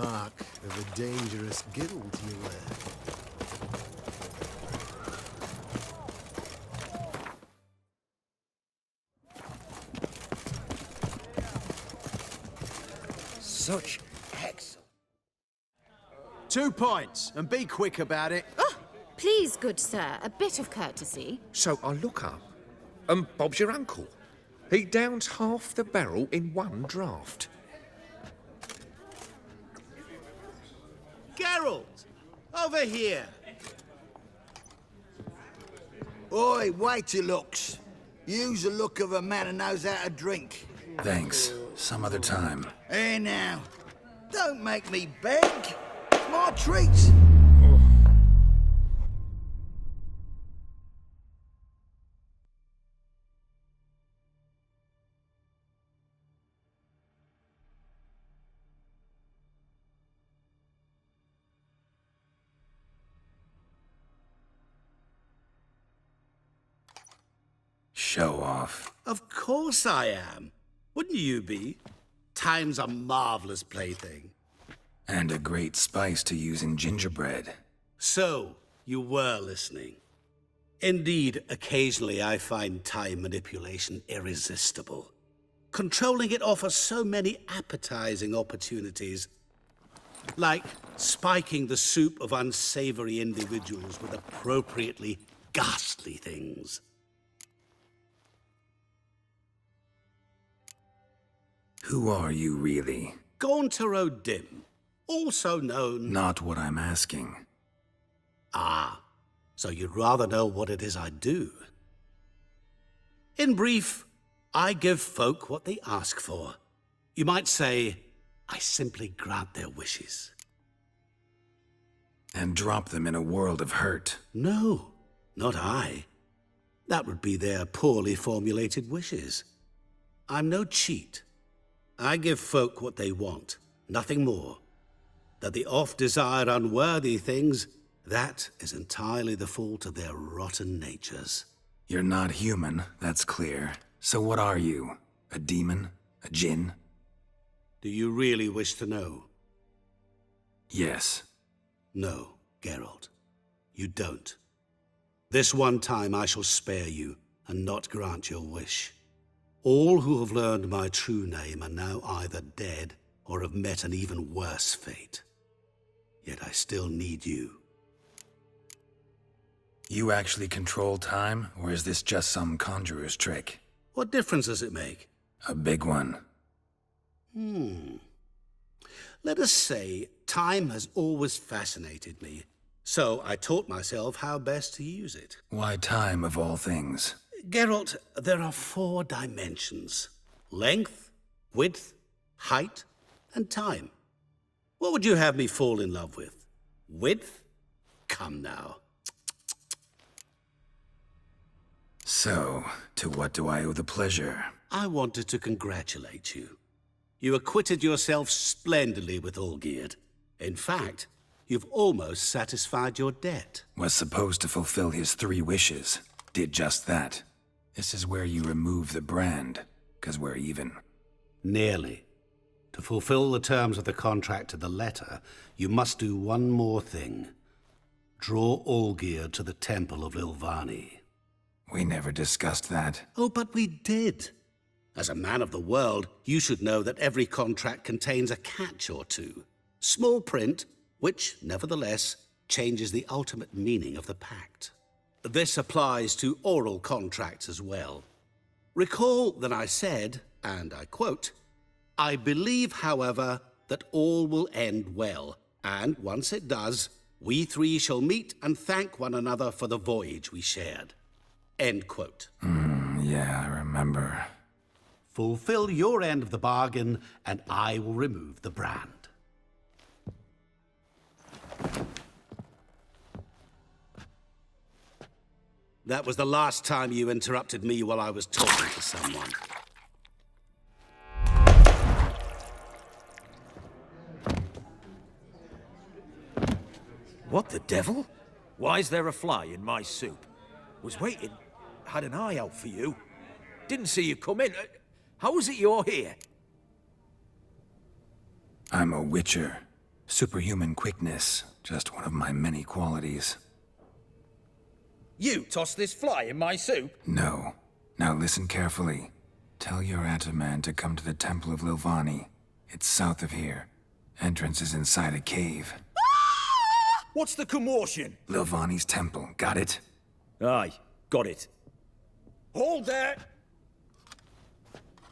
mark of a dangerous guild, you were. Such excellent. 2 points, and be quick about it. Oh, please, good sir, a bit of courtesy. So I look up, and Bob's your uncle. He downs half the barrel in one draught. Geralt! Over here! Oi, wait your looks. Use the look of a man who knows how to drink. Thanks. Some other time. Here now. Don't make me beg. It's my treat. Show off. Of course I am. Wouldn't you be? Time's a marvelous plaything. And a great spice to use in gingerbread. So, you were listening. Indeed, occasionally I find time manipulation irresistible. Controlling it offers so many appetizing opportunities. Like spiking the soup of unsavory individuals with appropriately ghastly things. Who are you, really? Gauntero Dim, also known... Not what I'm asking. Ah, so you'd rather know what it is I do. In brief, I give folk what they ask for. You might say, I simply grant their wishes. And drop them in a world of hurt. No, not I. That would be their poorly formulated wishes. I'm no cheat. I give folk what they want, nothing more. That they oft desire unworthy things, that is entirely the fault of their rotten natures. You're not human, that's clear. So what are you? A demon? A djinn? Do you really wish to know? Yes. No, Geralt. You don't. This one time I shall spare you, and not grant your wish. All who have learned my true name are now either dead or have met an even worse fate. Yet I still need you. You actually control time, or is this just some conjurer's trick? What difference does it make? A big one. Let us say time has always fascinated me, so I taught myself how best to use it. Why time, of all things? Geralt, there are 4 dimensions. Length, width, height, and time. What would you have me fall in love with? Width? Come now. So, to what do I owe the pleasure? I wanted to congratulate you. You acquitted yourself splendidly with Olgierd. In fact, you've almost satisfied your debt. Was supposed to fulfill his 3 wishes. Did just that. This is where you remove the brand, 'cause we're even. Nearly. To fulfill the terms of the contract to the letter, you must do one more thing. Draw Olgierd to the Temple of Lilvani. We never discussed that. Oh, but we did. As a man of the world, you should know that every contract contains a catch or two. Small print, which, nevertheless, changes the ultimate meaning of the pact. This applies to oral contracts as well. Recall that I said, and I quote, I believe, however, that all will end well, and once it does, we 3 shall meet and thank one another for the voyage we shared. End quote. Yeah, I remember. Fulfill your end of the bargain, and I will remove the brand. That was the last time you interrupted me while I was talking to someone. What the devil? Why is there a fly in my soup? Was waiting. Had an eye out for you. Didn't see you come in. How is it you're here? I'm a witcher. Superhuman quickness, just one of my many qualities. You tossed this fly in my soup? No. Now listen carefully. Tell your Ataman to come to the Temple of Lilvani. It's south of here. Entrance is inside a cave. What's the commotion? Lilvani's temple, got it? Aye, got it. Hold there!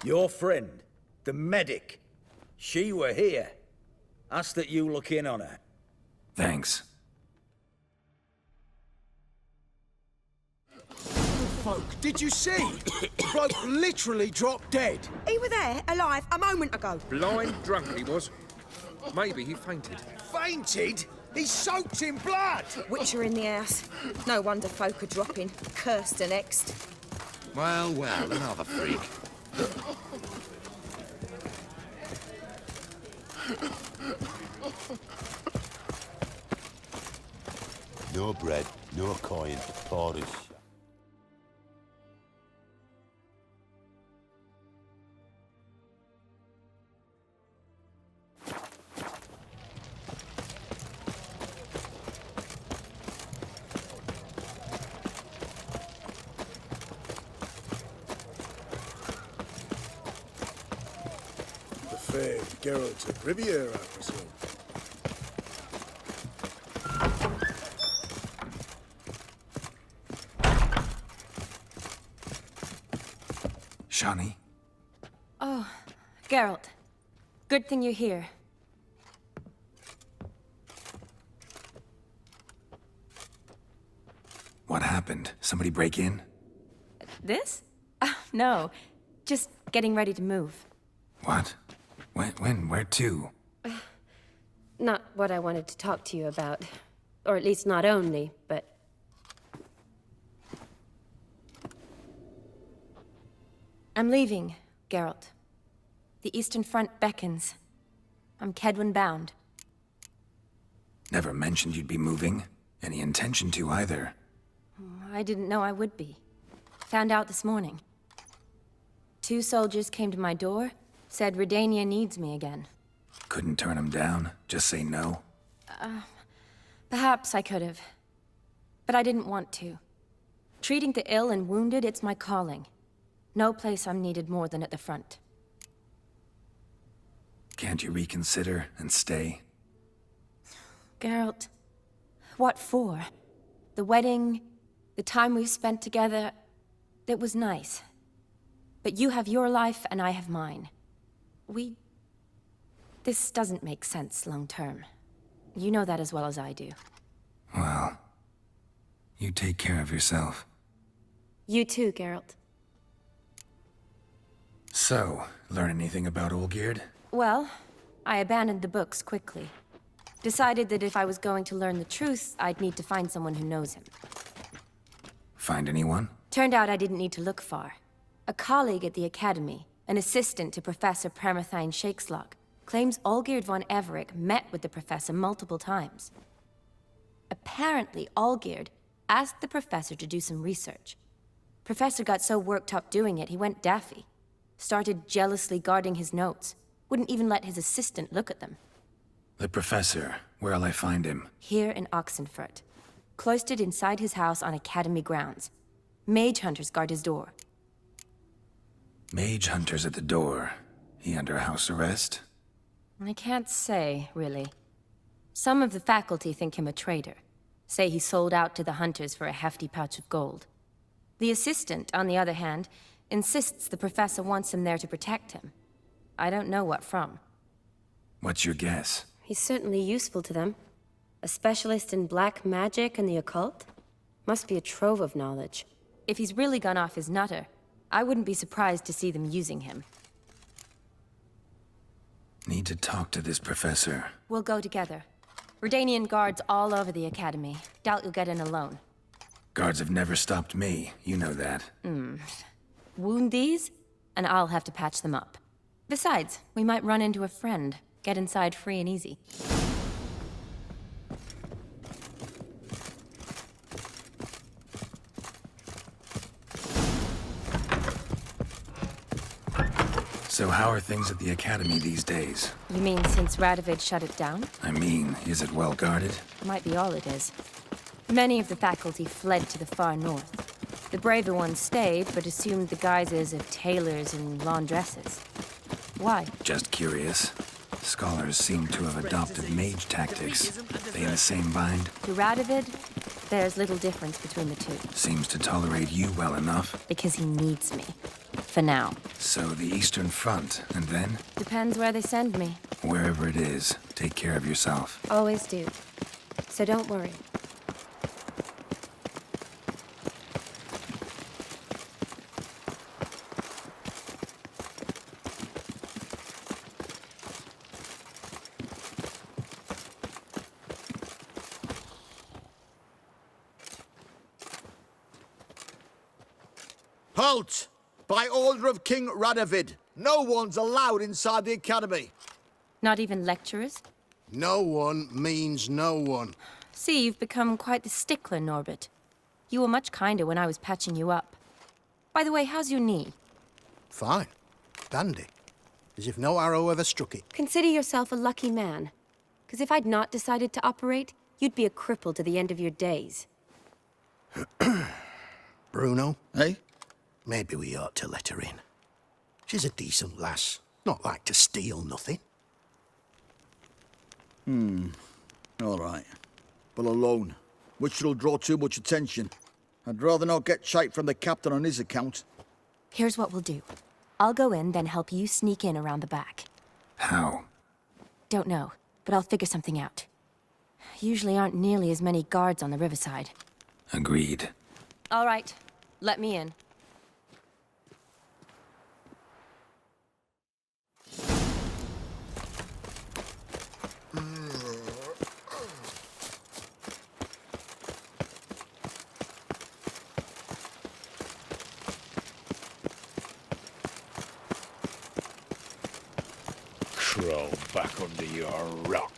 Your friend, the medic, she were here. Ask that you look in on her. Thanks. Folk, did you see? Bloke literally dropped dead. He were there, alive, a moment ago. Blind drunk he was. Maybe he fainted. Fainted? He's soaked in blood. Witcher in the house. No wonder folk are dropping. Cursed and exed. Well, well, another freak. No bread, no coin, porridge. Fair Geralt of Riviera, I presume. Shani? Oh, Geralt. Good thing you're here. What happened? Somebody break in? This? No. Just getting ready to move. What? When? Where to? Not what I wanted to talk to you about. Or at least not only, but... I'm leaving, Geralt. The Eastern Front beckons. I'm Kedwin bound. Never mentioned you'd be moving. Any intention to either. I didn't know I would be. Found out this morning. 2 soldiers came to my door, said Redania needs me again. Couldn't turn him down? Just say no? Perhaps I could have. But I didn't want to. Treating the ill and wounded, it's my calling. No place I'm needed more than at the front. Can't you reconsider and stay? Geralt, what for? The wedding, the time we've spent together, it was nice. But you have your life and I have mine. This doesn't make sense long term. You know that as well as I do. Well, you take care of yourself. You too, Geralt. So, learn anything about Olgierd? Well, I abandoned the books quickly. Decided that if I was going to learn the truth, I'd need to find someone who knows him. Find anyone? Turned out I didn't need to look far. A colleague at the Academy, an assistant to Professor Permathine Shakeslog, claims Olgierd von Everec met with the professor multiple times. Apparently, Olgierd asked the professor to do some research. Professor got so worked up doing it, he went daffy. Started jealously guarding his notes. Wouldn't even let his assistant look at them. The professor. Where'll I find him? Here in Oxenfurt. Cloistered inside his house on Academy grounds. Mage hunters guard his door. Mage hunters at the door. He under house arrest? I can't say, really. Some of the faculty think him a traitor. Say he sold out to the hunters for a hefty pouch of gold. The assistant, on the other hand, insists the professor wants him there to protect him. I don't know what from. What's your guess? He's certainly useful to them. A specialist in black magic and the occult? Must be a trove of knowledge. If he's really gone off his nutter, I wouldn't be surprised to see them using him. Need to talk to this professor. We'll go together. Redanian guards all over the Academy. Doubt you'll get in alone. Guards have never stopped me. You know that. Wound these, and I'll have to patch them up. Besides, we might run into a friend. Get inside free and easy. So how are things at the Academy these days? You mean since Radovid shut it down? I mean, is it well guarded? Might be all it is. Many of the faculty fled to the far north. The braver ones stayed, but assumed the guises of tailors and laundresses. Why? Just curious. Scholars seem to have adopted mage tactics. They in the same bind? To Radovid, there's little difference between the two. Seems to tolerate you well enough. Because he needs me. For now. So the Eastern Front, and then? Depends where they send me. Wherever it is, take care of yourself. Always do. So don't worry. Halt! By order of King Radovid, no one's allowed inside the Academy. Not even lecturers? No one means no one. See, you've become quite the stickler, Norbert. You were much kinder when I was patching you up. By the way, how's your knee? Fine. Dandy. As if no arrow ever struck it. Consider yourself a lucky man. Because if I'd not decided to operate, you'd be a cripple to the end of your days. Bruno, Eh? maybe we ought to let her in. She's a decent lass. Not like to steal nothing. All right. But alone, which will draw too much attention. I'd rather not get shite from the captain on his account. Here's what we'll do. I'll go in, then help you sneak in around the back. How? Don't know, but I'll figure something out. Usually aren't nearly as many guards on the riverside. Agreed. All right, let me in. Crawl back under your rock.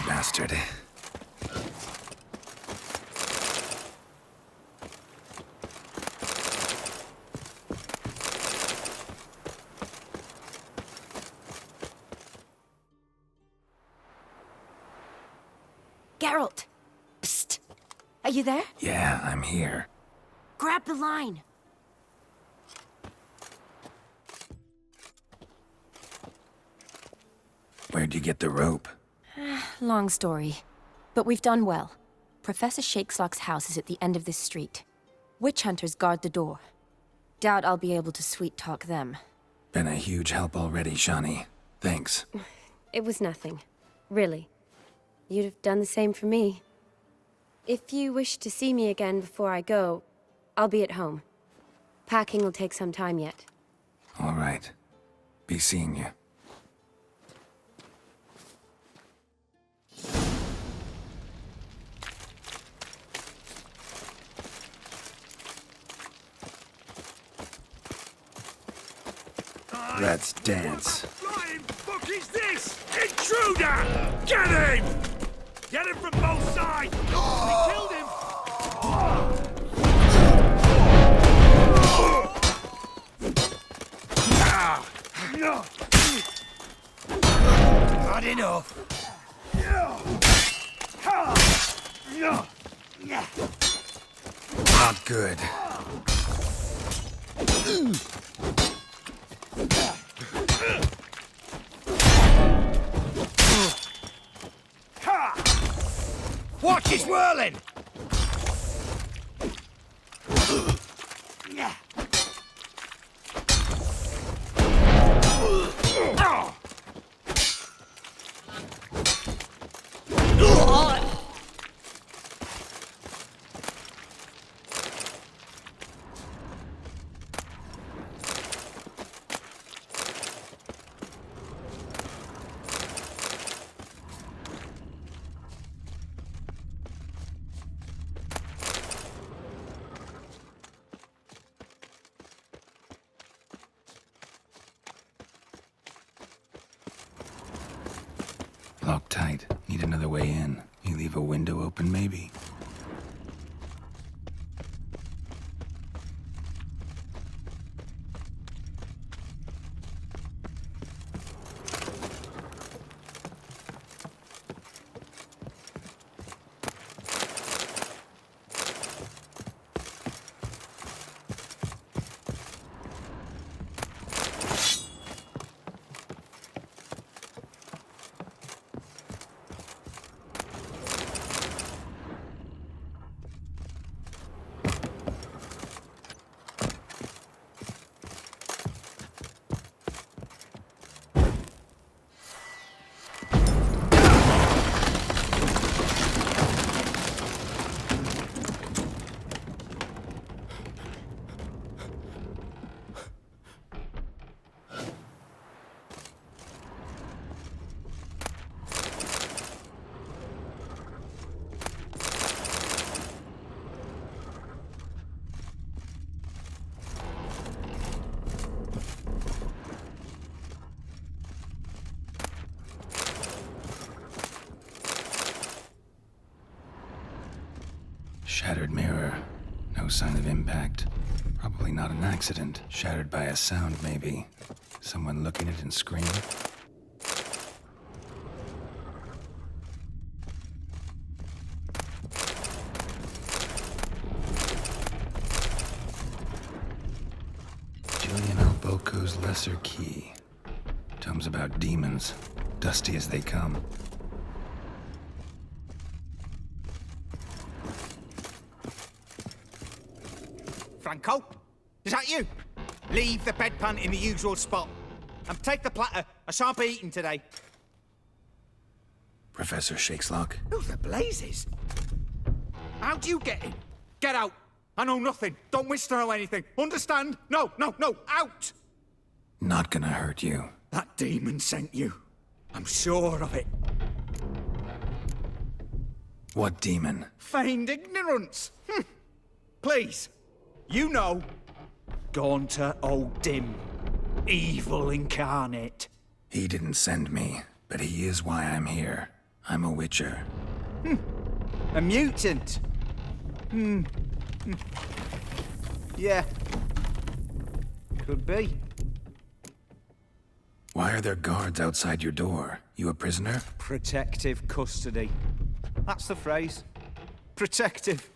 Bastard. Geralt! Psst! Are you there? Yeah, I'm here. Grab the line! Where'd you get the rope? Long story. But we've done well. Professor Shakeslock's house is at the end of this street. Witch hunters guard the door. Doubt I'll be able to sweet-talk them. Been a huge help already, Shani. Thanks. It was nothing. Really. You'd have done the same for me. If you wish to see me again before I go, I'll be at home. Packing will take some time yet. All right. Be seeing you. Let's dance. Flying fuck is this? Intruder! Get him! Get him from both sides! We killed him! Not enough. Not good. Watch his whirling! Locked tight. Need another way in. You leave a window open, maybe? Shattered mirror. No sign of impact. Probably not an accident. Shattered by a sound, maybe. Someone looking at it and screaming. Julian Alboco's Lesser Key. Tomes about demons. Dusty as they come. Franco? Is that you? Leave the bedpan in the usual spot. And take the platter. I shan't be eating today. Professor Shakeslock? Who the blazes? How'd you get in? Get out. I know nothing. Don't wish to know anything. Understand? No, no, no. Out! Not gonna hurt you. That demon sent you. I'm sure of it. What demon? Feigned ignorance. Please. You know. Gaunter O'Dim. Evil incarnate. He didn't send me, but he is why I'm here. I'm a Witcher. A mutant. Yeah. Could be. Why are there guards outside your door? You a prisoner? Protective custody. That's the phrase. Protective.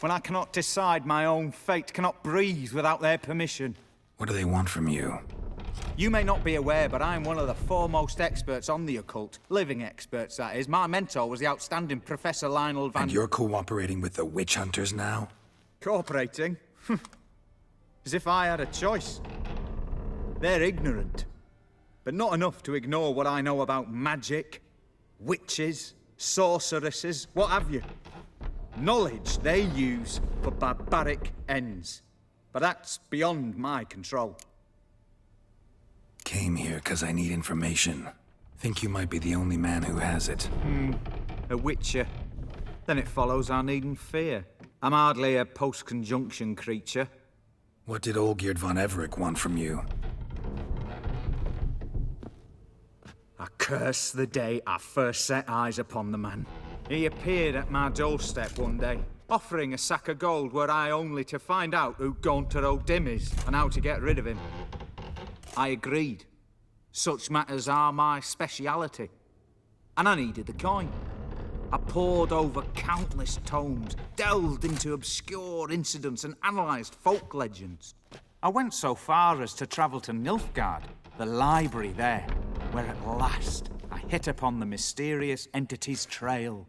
When I cannot decide my own fate, cannot breathe without their permission. What do they want from you? You may not be aware, but I'm one of the foremost experts on the occult. Living experts, that is. My mentor was the outstanding Professor Lionel Van... And you're cooperating with the witch hunters now? Cooperating? As if I had a choice. They're ignorant. But not enough to ignore what I know about magic, witches, sorceresses, what have you. Knowledge they use for barbaric ends. But that's beyond my control. Came here because I need information. Think you might be the only man who has it. A witcher. Then it follows I needn't fear. I'm hardly a post-conjunction creature. What did Olgierd von Everec want from you? I curse the day I first set eyes upon the man. He appeared at my doorstep one day, offering a sack of gold were I only to find out who Gaunter O'Dim is and how to get rid of him. I agreed. Such matters are my speciality. And I needed the coin. I pored over countless tomes, delved into obscure incidents and analysed folk legends. I went so far as to travel to Nilfgaard, the library there, where at last I hit upon the mysterious entity's trail.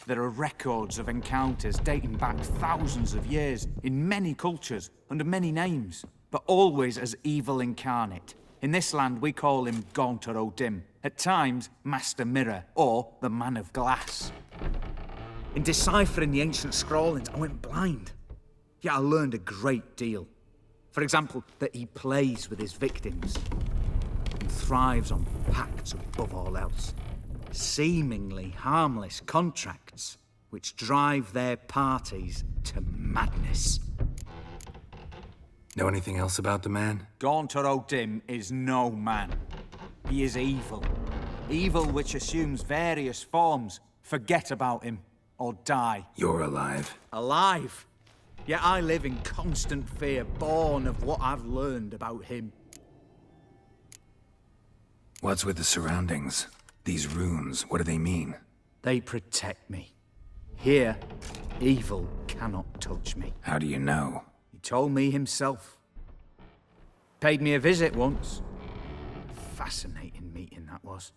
There are records of encounters dating back thousands of years in many cultures under many names, but always as evil incarnate. In this land we call him Gaunter O'Dim, at times Master Mirror or the Man of Glass. In deciphering the ancient scrawlings I went blind, yet I learned a great deal. For example, that he plays with his victims and thrives on pacts above all else. Seemingly harmless contracts which drive their parties to madness. Know anything else about the man? Gaunter O'Dim is no man. He is evil. Evil which assumes various forms. Forget about him, or die. You're alive. Alive? Yet I live in constant fear, born of what I've learned about him. What's with the surroundings? These runes, what do they mean? They protect me. Here, evil cannot touch me. How do you know? He told me himself. Paid me a visit once. Fascinating meeting that was.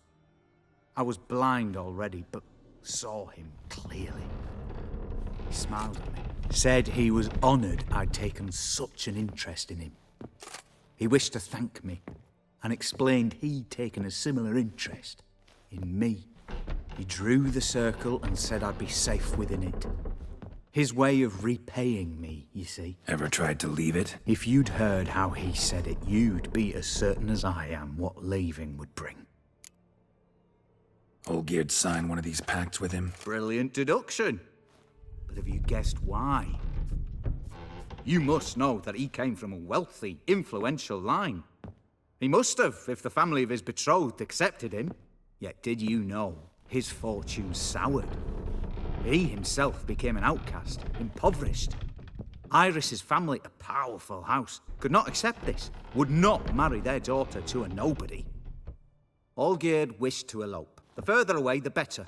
I was blind already, but saw him clearly. He smiled at me. Said he was honoured I'd taken such an interest in him. He wished to thank me, and explained he'd taken a similar interest in me. He drew the circle and said I'd be safe within it. His way of repaying me, you see. Ever tried to leave it? If you'd heard how he said it, you'd be as certain as I am what leaving would bring. Olgierd signed one of these pacts with him? Brilliant deduction. But have you guessed why? You must know that he came from a wealthy, influential line. He must have, if the family of his betrothed accepted him. Yet did you know his fortune soured? He himself became an outcast, impoverished. Iris's family, a powerful house, could not accept this, would not marry their daughter to a nobody. Olgierd wished to elope. The further away, the better.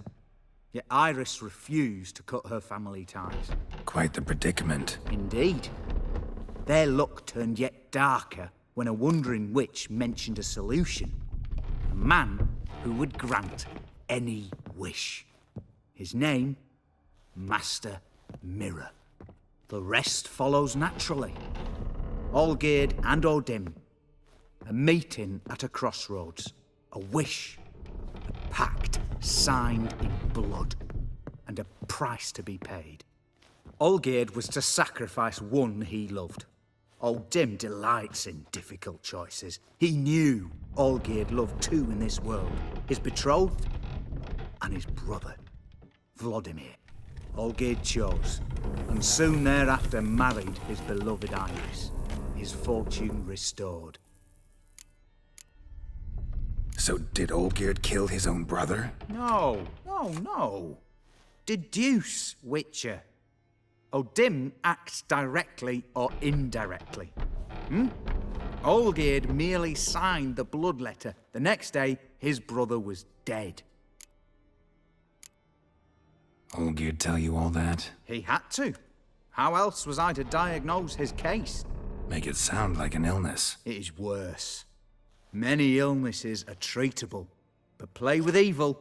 Yet Iris refused to cut her family ties. Quite the predicament. Indeed. Their luck turned yet darker when a wandering witch mentioned a solution. A man who would grant any wish. His name, Master Mirror. The rest follows naturally. Olgierd and Odim. A meeting at a crossroads. A wish. A pact signed in blood. And a price to be paid. Olgierd was to sacrifice one he loved. Odim delights in difficult choices. He knew Olgierd loved two in this world. His betrothed and his brother, Vladimir. Olgierd chose, and soon thereafter married his beloved Iris. His fortune restored. So did Olgierd kill his own brother? No. Deduce, Witcher. Odim acts directly or indirectly. Olgierd merely signed the blood letter. The next day, his brother was dead. Olgierd tell you all that? He had to. How else was I to diagnose his case? Make it sound like an illness. It is worse. Many illnesses are treatable, but play with evil,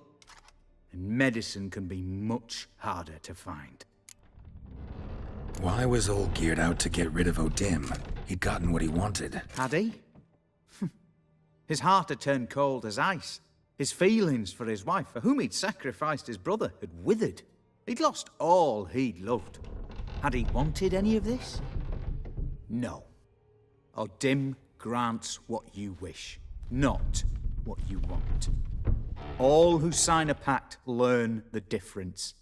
and medicine can be much harder to find. Why was Olgierd out to get rid of Odim? He'd gotten what he wanted. Had he? His heart had turned cold as ice. His feelings for his wife, for whom he'd sacrificed his brother, had withered. He'd lost all he'd loved. Had he wanted any of this? No. Odim grants what you wish, not what you want. All who sign a pact learn the difference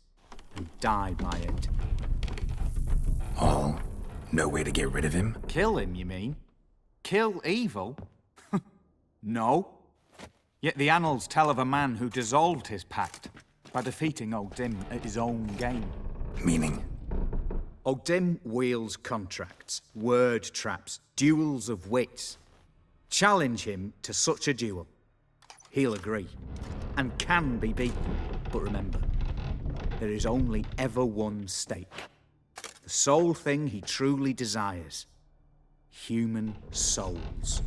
and die by it. All? No way to get rid of him? Kill him, you mean? Kill evil? No. Yet the annals tell of a man who dissolved his pact by defeating Odim at his own game. Meaning? Odim wields contracts, word traps, duels of wits. Challenge him to such a duel. He'll agree, and can be beaten. But remember, there is only ever one stake. The sole thing he truly desires. Human souls.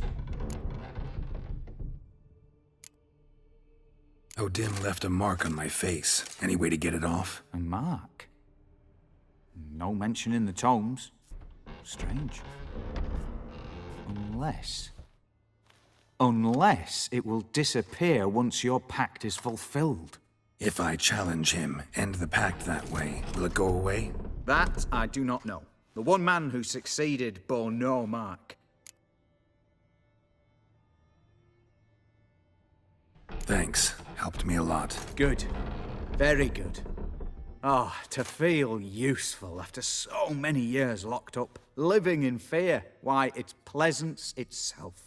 Odim left a mark on my face. Any way to get it off? A mark? No mention in the tomes. Strange. Unless it will disappear once your pact is fulfilled. If I challenge him, end the pact that way, will it go away? That I do not know. The one man who succeeded bore no mark. Thanks. Helped me a lot. Good. Very good. Ah, to feel useful after so many years locked up, living in fear. Why, it's pleasance itself.